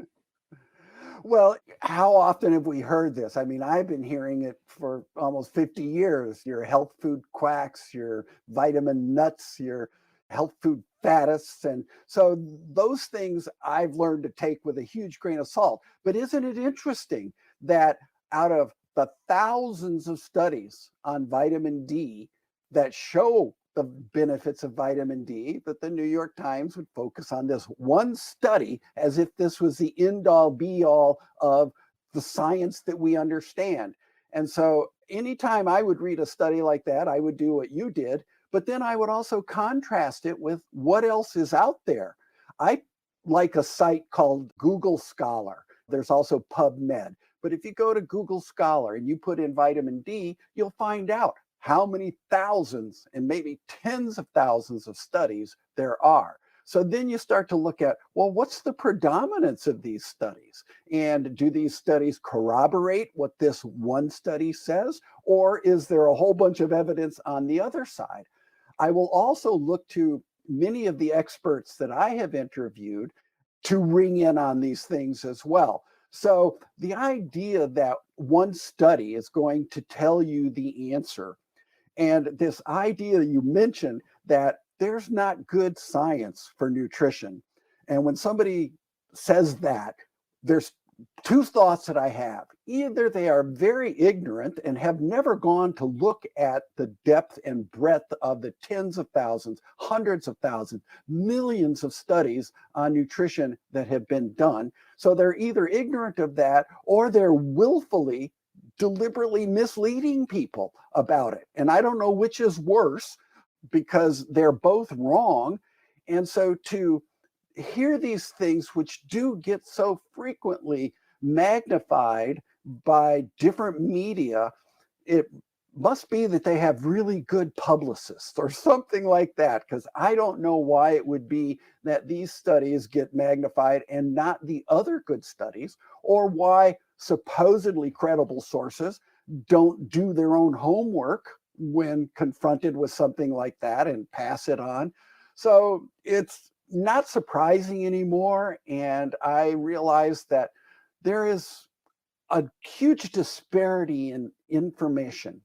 Well, how often have we heard this? I mean, I've been hearing it for almost 50 years. Your health food quacks, your vitamin nuts, your health food fattists. And so those things I've learned to take with a huge grain of salt. But isn't it interesting that out of the thousands of studies on vitamin D that show the benefits of vitamin D, that the New York Times would focus on this one study as if this was the end all be all of the science that we understand. And so anytime I would read a study like that, I would do what you did, but then I would also contrast it with what else is out there. I like a site called Google Scholar. There's also PubMed. But if you go to Google Scholar and you put in vitamin D, you'll find out how many thousands and maybe tens of thousands of studies there are. So then you start to look at, well, what's the predominance of these studies? And do these studies corroborate what this one study says? Or is there a whole bunch of evidence on the other side? I will also look to many of the experts that I have interviewed to ring in on these things as well. So the idea that one study is going to tell you the answer, and this idea you mentioned that there's not good science for nutrition. And when somebody says that, there's two thoughts that I have. Either they are very ignorant and have never gone to look at the depth and breadth of the tens of thousands, hundreds of thousands, millions of studies on nutrition that have been done. So they're either ignorant of that or they're willfully deliberately misleading people about it. And I don't know which is worse because they're both wrong. And so to hear these things, which do get so frequently magnified by different media, it must be that they have really good publicists or something like that, because I don't know why it would be that these studies get magnified and not the other good studies, or why supposedly credible sources don't do their own homework when confronted with something like that and pass it on. So it's not surprising anymore. And I realize that there is a huge disparity in information.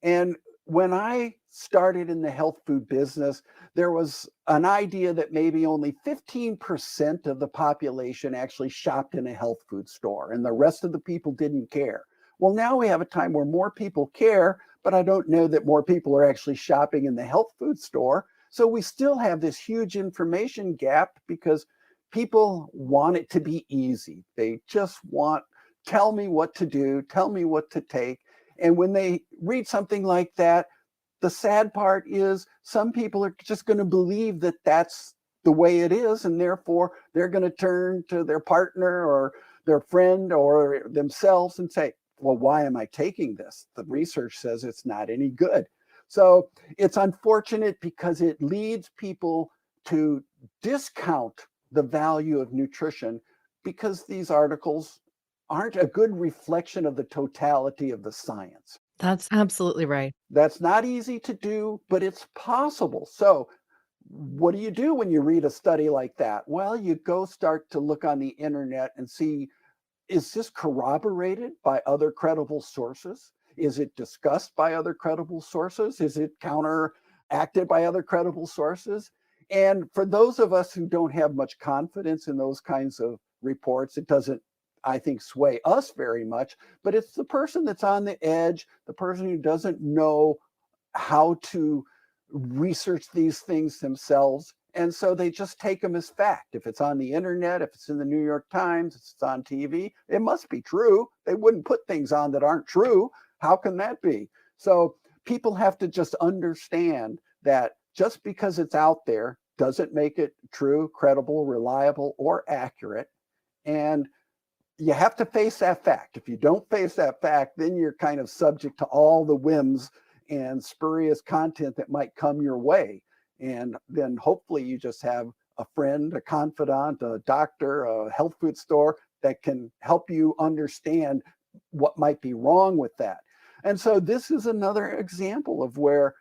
And when I started in the health food business, there was an idea that maybe only 15% of the population actually shopped in a health food store, and the rest of the people didn't care. Well, now we have a time where more people care, but I don't know that more people are actually shopping in the health food store. So we still have this huge information gap because people want it to be easy. They just want, tell me what to do, tell me what to take. And when they read something like that, the sad part is some people are just going to believe that that's the way it is, and therefore they're going to turn to their partner or their friend or themselves and say, well, why am I taking this? The research says it's not any good. So it's unfortunate because it leads people to discount the value of nutrition because these articles aren't a good reflection of the totality of the science. That's absolutely right. That's not easy to do, but it's possible. So what do you do when you read a study like that? Well, you go start to look on the internet and see, is this corroborated by other credible sources? Is it discussed by other credible sources? Is it counteracted by other credible sources? And for those of us who don't have much confidence in those kinds of reports, it doesn't, I think, sway us very much, but it's the person that's on the edge, the person who doesn't know how to research these things themselves. And so they just take them as fact. If it's on the internet, if it's in the New York Times, if it's on TV, it must be true. They wouldn't put things on that aren't true. How can that be? So people have to just understand that just because it's out there doesn't make it true, credible, reliable, or accurate. And you have to face that fact. If you don't face that fact, then you're kind of subject to all the whims and spurious content that might come your way. And then hopefully you just have a friend, a confidant, a doctor, a health food store that can help you understand what might be wrong with that. And so this is another example of where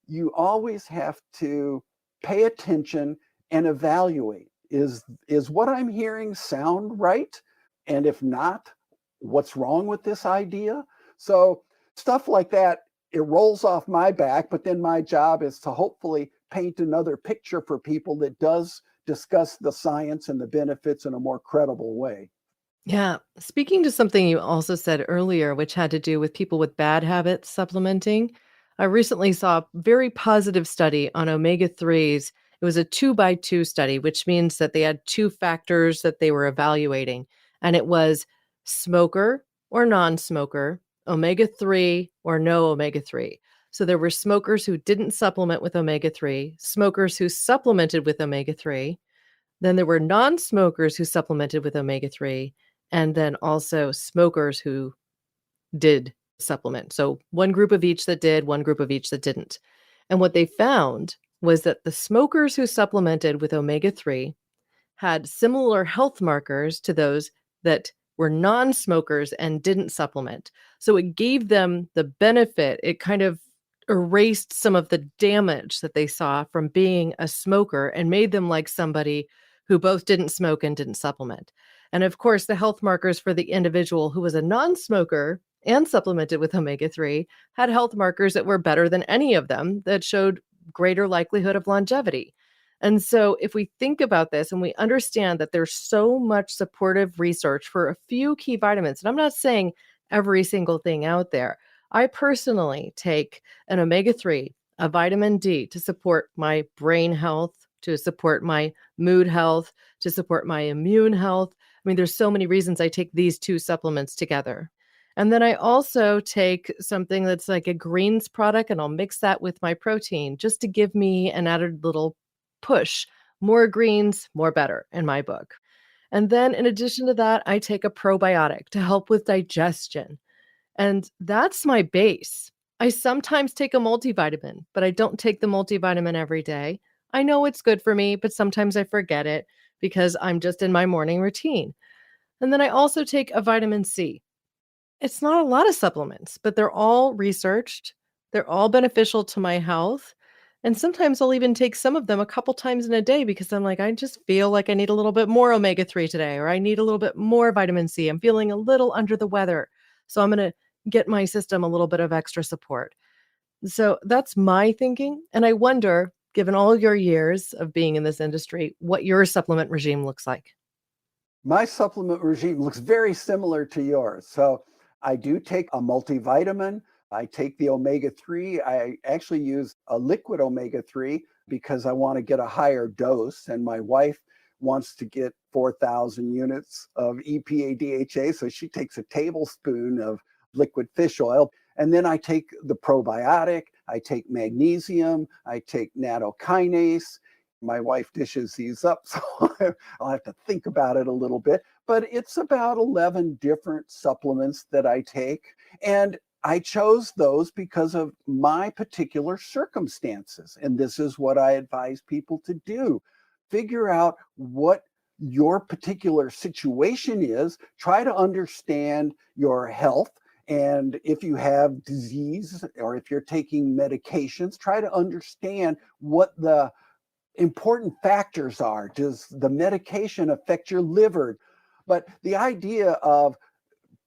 you always have to pay attention and evaluate. Is what I'm hearing sound right? And if not, what's wrong with this idea? So stuff like that, it rolls off my back, but then my job is to hopefully paint another picture for people that does discuss the science and the benefits in a more credible way. Yeah. Speaking to something you also said earlier, which had to do with people with bad habits supplementing, I recently saw a very positive study on omega 3s. It was a 2 by 2 study, which means that they had two factors that they were evaluating. And it was smoker or non smoker, omega 3 or no omega 3. So there were smokers who didn't supplement with omega 3, smokers who supplemented with omega 3. Then there were non-smokers who supplemented with omega-3, and then also smokers who did supplement. So one group of each that did, one group of each that didn't. And what they found was that the smokers who supplemented with omega-3 had similar health markers to those that were non-smokers and didn't supplement. So it gave them the benefit. It kind of erased some of the damage that they saw from being a smoker and made them like somebody who both didn't smoke and didn't supplement. And of course, the health markers for the individual who was a non-smoker and supplemented with omega-3 had health markers that were better than any of them that showed greater likelihood of longevity. And so if we think about this and we understand that there's so much supportive research for a few key vitamins, and I'm not saying every single thing out there. I personally take an omega-3, a vitamin D to support my brain health, to support my mood health, to support my immune health. I mean, there's so many reasons I take these two supplements together. And then I also take something that's like a greens product and I'll mix that with my protein just to give me an added little push. More greens, more better in my book. And then in addition to that, I take a probiotic to help with digestion. And that's my base. I sometimes take a multivitamin, but I don't take the multivitamin every day. I know it's good for me, but sometimes I forget it because I'm just in my morning routine. And then I also take a vitamin C. It's not a lot of supplements, but they're all researched. They're all beneficial to my health. And sometimes I'll even take some of them a couple times in a day because I'm like, I just feel like I need a little bit more omega 3 today, or I need a little bit more vitamin C. I'm feeling a little under the weather. So I'm going to get my system a little bit of extra support. So that's my thinking. And I wonder, given all your years of being in this industry, what your supplement regime looks like. My supplement regime looks very similar to yours. So I do take a multivitamin. I take the omega 3. I actually use a liquid omega 3 because I want to get a higher dose. And my wife wants to get 4,000 units of EPA DHA. So she takes a tablespoon of liquid fish oil. And then I take the probiotic, I take magnesium, I take nattokinase. My wife dishes these up, so I'll have to think about it a little bit. But it's about 11 different supplements that I take. And I chose those because of my particular circumstances. And this is what I advise people to do. Figure out what your particular situation is, try to understand your health. And if you have disease or if you're taking medications, try to understand what the important factors are. Does the medication affect your liver? But the idea of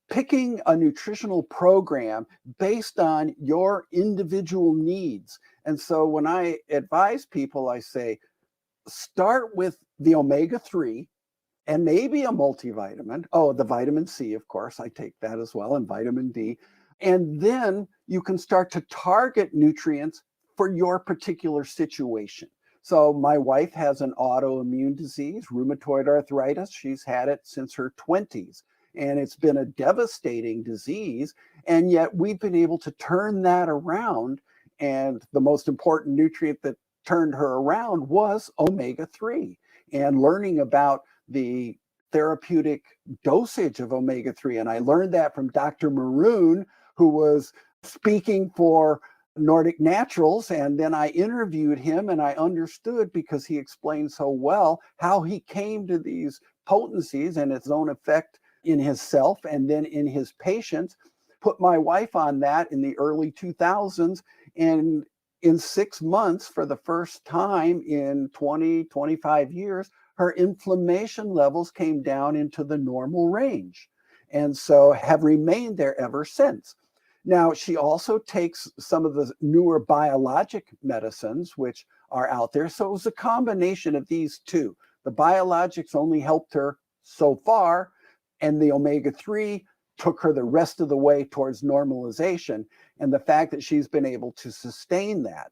picking a nutritional program based on your individual needs. And so when I advise people, I say, start with the omega 3 and maybe a multivitamin. Oh, the vitamin C, of course, I take that as well, and vitamin D. And then you can start to target nutrients for your particular situation. So my wife has an autoimmune disease, rheumatoid arthritis. She's had it since her 20s, and it's been a devastating disease. And yet we've been able to turn that around. And the most important nutrient that turned her around was omega 3. And learning about the therapeutic dosage of omega 3. And I learned that from Dr. Maroon, who was speaking for Nordic Naturals. And then I interviewed him and I understood, because he explained so well, how he came to these potencies and its own effect in himself and then in his patients. Put my wife on that in the early 2000s. And in 6 months, for the first time in 20, 25 years, her inflammation levels came down into the normal range. And so have remained there ever since. Now, she also takes some of the newer biologic medicines, which are out there. So it was a combination of these two. The biologics only helped her so far, and the omega-3 took her the rest of the way towards normalization. And the fact that she's been able to sustain that.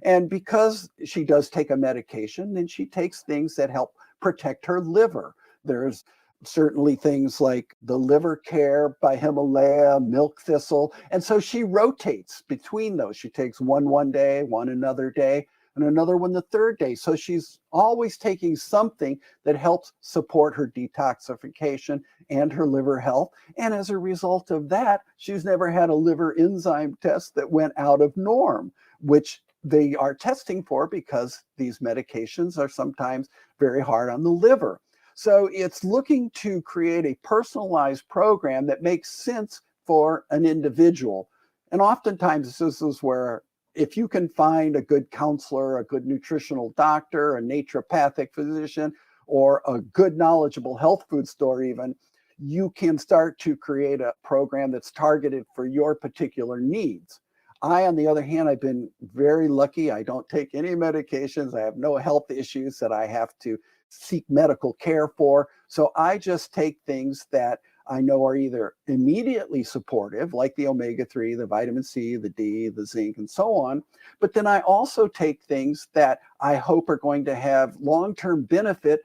And because she does take a medication, then she takes things that help protect her liver. There's certainly things like the Liver Care by Himalaya, milk thistle. And so she rotates between those. She takes one day, one another day, and another one the third day. So she's always taking something that helps support her detoxification and her liver health. And as a result of that, she's never had a liver enzyme test that went out of norm, which they are testing for because these medications are sometimes very hard on the liver. So it's looking to create a personalized program that makes sense for an individual. And oftentimes this is where, if you can find a good counselor, a good nutritional doctor, a naturopathic physician, or a good knowledgeable health food store even, you can start to create a program that's targeted for your particular needs. I, on the other hand, I've been very lucky. I don't take any medications. I have no health issues that I have to seek medical care for. So I just take things that I know are either immediately supportive, like the omega-3, the vitamin C, the D, the zinc, and so on. But then I also take things that I hope are going to have long-term benefit,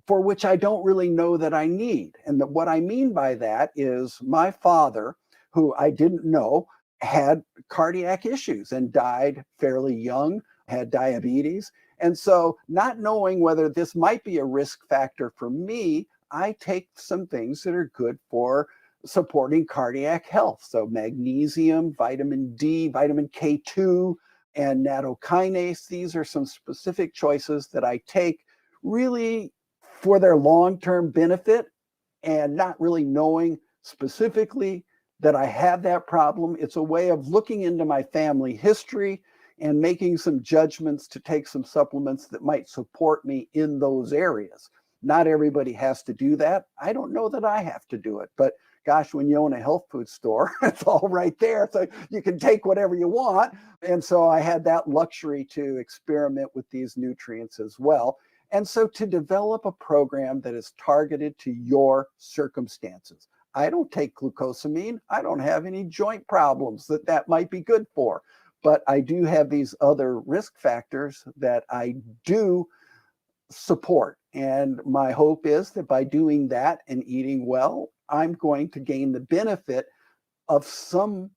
for which I don't really know that I need. And what I mean by that is my father, who I didn't know, had cardiac issues and died fairly young, had diabetes. And so, not knowing whether this might be a risk factor for me, I take some things that are good for supporting cardiac health. So magnesium, vitamin D, vitamin K2, and nattokinase. These are some specific choices that I take really for their long-term benefit, and not really knowing specifically that I have that problem. It's a way of looking into my family history and making some judgments to take some supplements that might support me in those areas. Not everybody has to do that. I don't know that I have to do it, but gosh, when you own a health food store, it's all right there. So you can take whatever you want. And so I had that luxury to experiment with these nutrients as well. And so to develop a program that is targeted to your circumstances. I don't take glucosamine. I don't have any joint problems that might be good for. But I do have these other risk factors that I do support. And my hope is that by doing that and eating well, I'm going to gain the benefit of some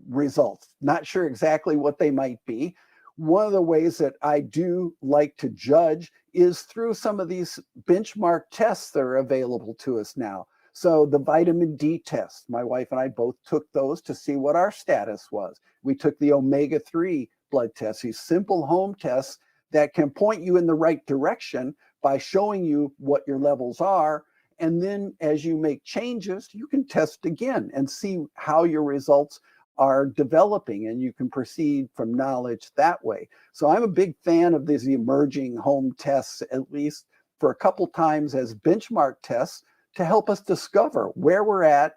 results. Not sure exactly what they might be. One of the ways that I do like to judge is through some of these benchmark tests that are available to us now. So the vitamin D test, my wife and I both took those to see what our status was. We took the omega-3 blood test, these simple home tests that can point you in the right direction by showing you what your levels are. And then as you make changes, you can test again and see how your results are developing, and you can proceed from knowledge that way. So I'm a big fan of these emerging home tests, at least for a couple times as benchmark tests, to help us discover where we're at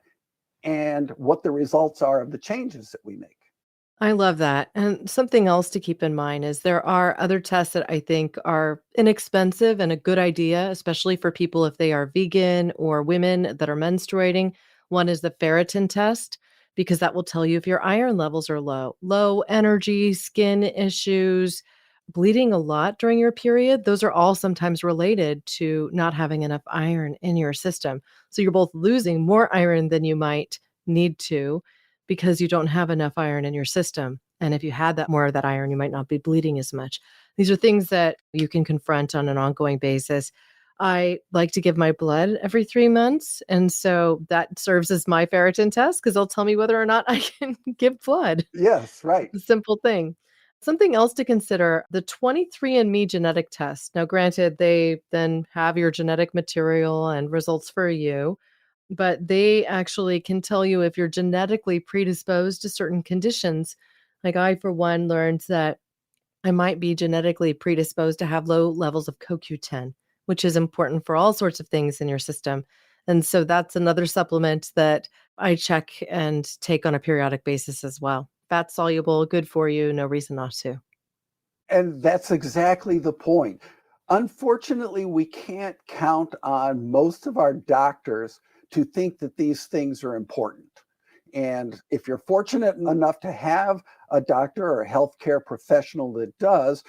and what the results are of the changes that we make. I love that. And something else to keep in mind is there are other tests that I think are inexpensive and a good idea, especially for people if they are vegan or women that are menstruating. One is the ferritin test, because that will tell you if your iron levels are low, low energy, skin issues, bleeding a lot during your period. Those are all sometimes related to not having enough iron in your system. So you're both losing more iron than you might need to, because you don't have enough iron in your system. And if you had that more of that iron, you might not be bleeding as much. These are things that you can confront on an ongoing basis. I like to give my blood every 3 months, and so that serves as my ferritin test because 'cause it'll tell me whether or not I can give blood. Yes, right. A simple thing. Something else to consider, the 23andMe genetic test. Now, granted, they then have your genetic material and results for you, but they actually can tell you if you're genetically predisposed to certain conditions. Like I, for one, learned that I might be genetically predisposed to have low levels of CoQ10, which is important for all sorts of things in your system. And so that's another supplement that I check and take on a periodic basis as well. Fat soluble, good for you, no reason not to. And that's exactly the point. Unfortunately, we can't count on most of our doctors to think that these things are important. And if you're fortunate enough to have a doctor or a healthcare professional that does,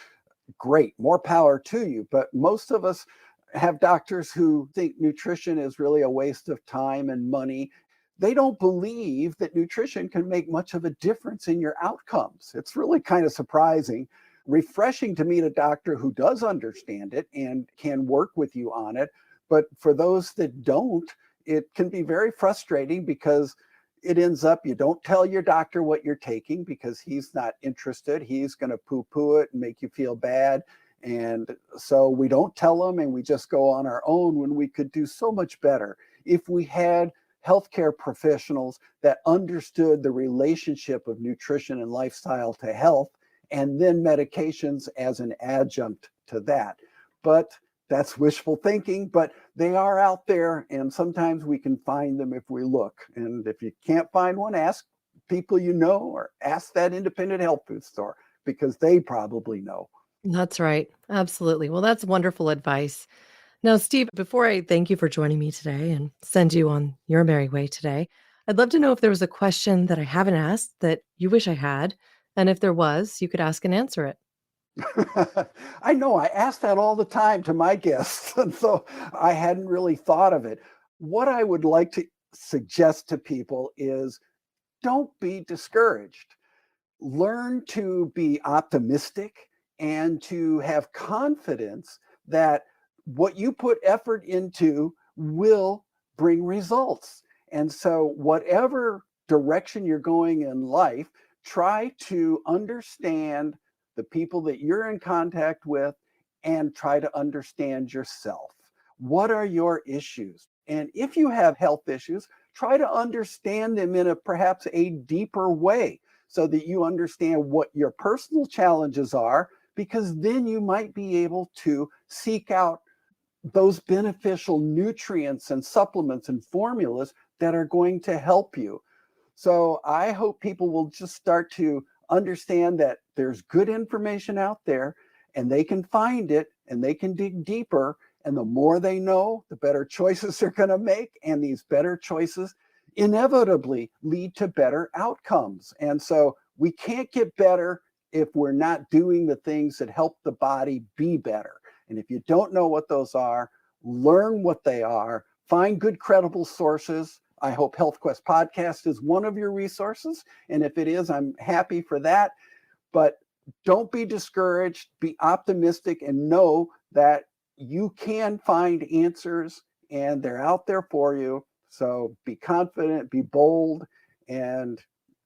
great, more power to you. But most of us have doctors who think nutrition is really a waste of time and money. They don't believe that nutrition can make much of a difference in your outcomes. It's really kind of surprising, refreshing to meet a doctor who does understand it and can work with you on it. But for those that don't, it can be very frustrating because it ends up you don't tell your doctor what you're taking because he's not interested. He's going to poo poo it and make you feel bad. And so we don't tell them and we just go on our own when we could do so much better if we had healthcare professionals that understood the relationship of nutrition and lifestyle to health and then medications as an adjunct to that. But that's wishful thinking, but they are out there, and sometimes we can find them if we look. And if you can't find one, ask people you know or ask that independent health food store because they probably know. That's right. Absolutely. Well, that's wonderful advice. Now, Steve, before I thank you for joining me today and send you on your merry way today, I'd love to know if there was a question that I haven't asked that you wish I had. And if there was, you could ask and answer it. I know I ask that all the time to my guests, and so I hadn't really thought of it. What I would like to suggest to people is don't be discouraged. Learn to be optimistic and to have confidence that what you put effort into will bring results. And so, whatever direction you're going in life, try to understand the people that you're in contact with and try to understand yourself. What are your issues? And if you have health issues, try to understand them in a perhaps a deeper way so that you understand what your personal challenges are, because then you might be able to seek out those beneficial nutrients and supplements and formulas that are going to help you. So I hope people will just start to understand that there's good information out there and they can find it and they can dig deeper. And the more they know, the better choices they're going to make. And these better choices inevitably lead to better outcomes. And so we can't get better if we're not doing the things that help the body be better. And if you don't know what those are, learn what they are, find good, credible sources. I hope Health Quest Podcast is one of your resources. And if it is, I'm happy for that. But don't be discouraged, be optimistic, and know that you can find answers and they're out there for you. So be confident, be bold, and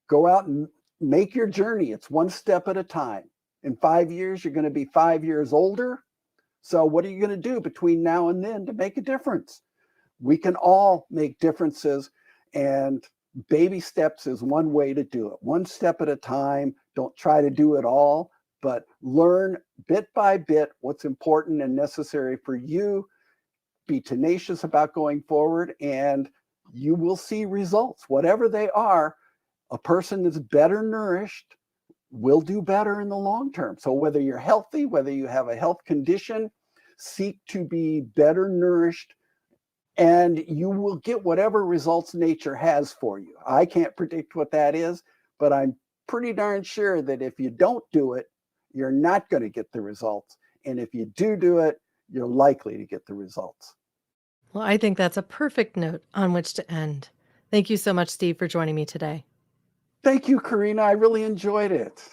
go out and make your journey. It's one step at a time. In 5 years, you're going to be 5 years older. So what are you going to do between now and then to make a difference? We can all make differences, and baby steps is one way to do it. One step at a time. Don't try to do it all, but learn bit by bit what's important and necessary for you. Be tenacious about going forward, and you will see results. Whatever they are, a person that's better nourished will do better in the long term. So whether you're healthy, whether you have a health condition, seek to be better nourished and you will get whatever results nature has for you. I can't predict what that is, but I'm pretty darn sure that if you don't do it, you're not going to get the results. And if you do it, you're likely to get the results. Well, I think that's a perfect note on which to end. Thank you so much, Steve, for joining me today. Thank you, Karina. I really enjoyed it.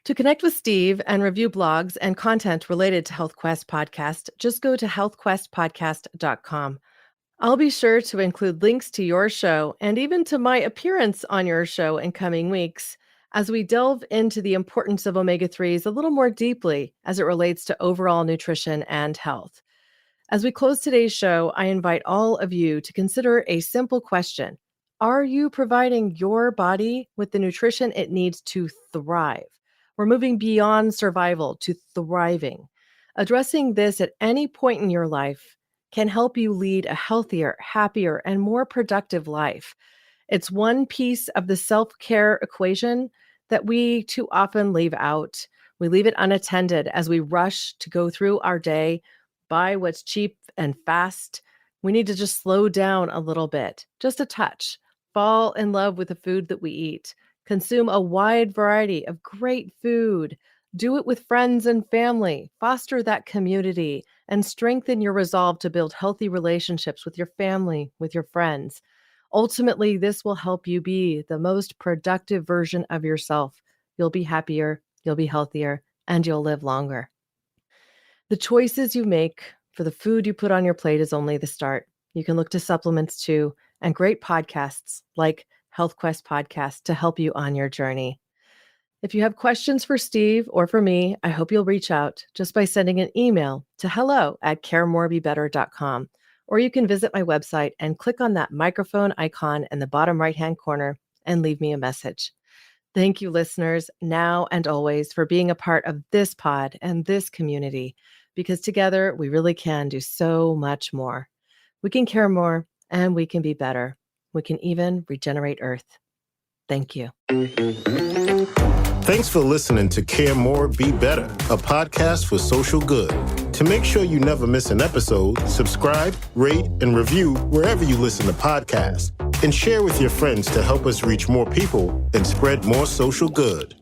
To connect with Steve and review blogs and content related to Health Quest Podcast, just go to healthquestpodcast.com. I'll be sure to include links to your show and even to my appearance on your show in coming weeks as we delve into the importance of omega-3s a little more deeply as it relates to overall nutrition and health. As we close today's show, I invite all of you to consider a simple question. Are you providing your body with the nutrition it needs to thrive? We're moving beyond survival to thriving. Addressing this at any point in your life can help you lead a healthier, happier, and more productive life. It's one piece of the self-care equation that we too often leave out. We leave it unattended as we rush to go through our day, buy what's cheap and fast. We need to just slow down a little bit, just a touch, fall in love with the food that we eat, consume a wide variety of great food, do it with friends and family, foster that community, and strengthen your resolve to build healthy relationships with your family, with your friends. Ultimately, this will help you be the most productive version of yourself. You'll be happier, you'll be healthier, and you'll live longer. The choices you make for the food you put on your plate is only the start. You can look to supplements too, and great podcasts like Health Quest Podcast to help you on your journey. If you have questions for Steve or for me, I hope you'll reach out just by sending an email to hello@caremorebebetter.com, or you can visit my website and click on that microphone icon in the bottom right-hand corner and leave me a message. Thank you, listeners, now and always, for being a part of this pod and this community, because together we really can do so much more. We can care more and we can be better. We can even regenerate Earth. Thank you. Thanks for listening to Care More, Be Better, a podcast for social good. To make sure you never miss an episode, subscribe, rate, and review wherever you listen to podcasts, and share with your friends to help us reach more people and spread more social good.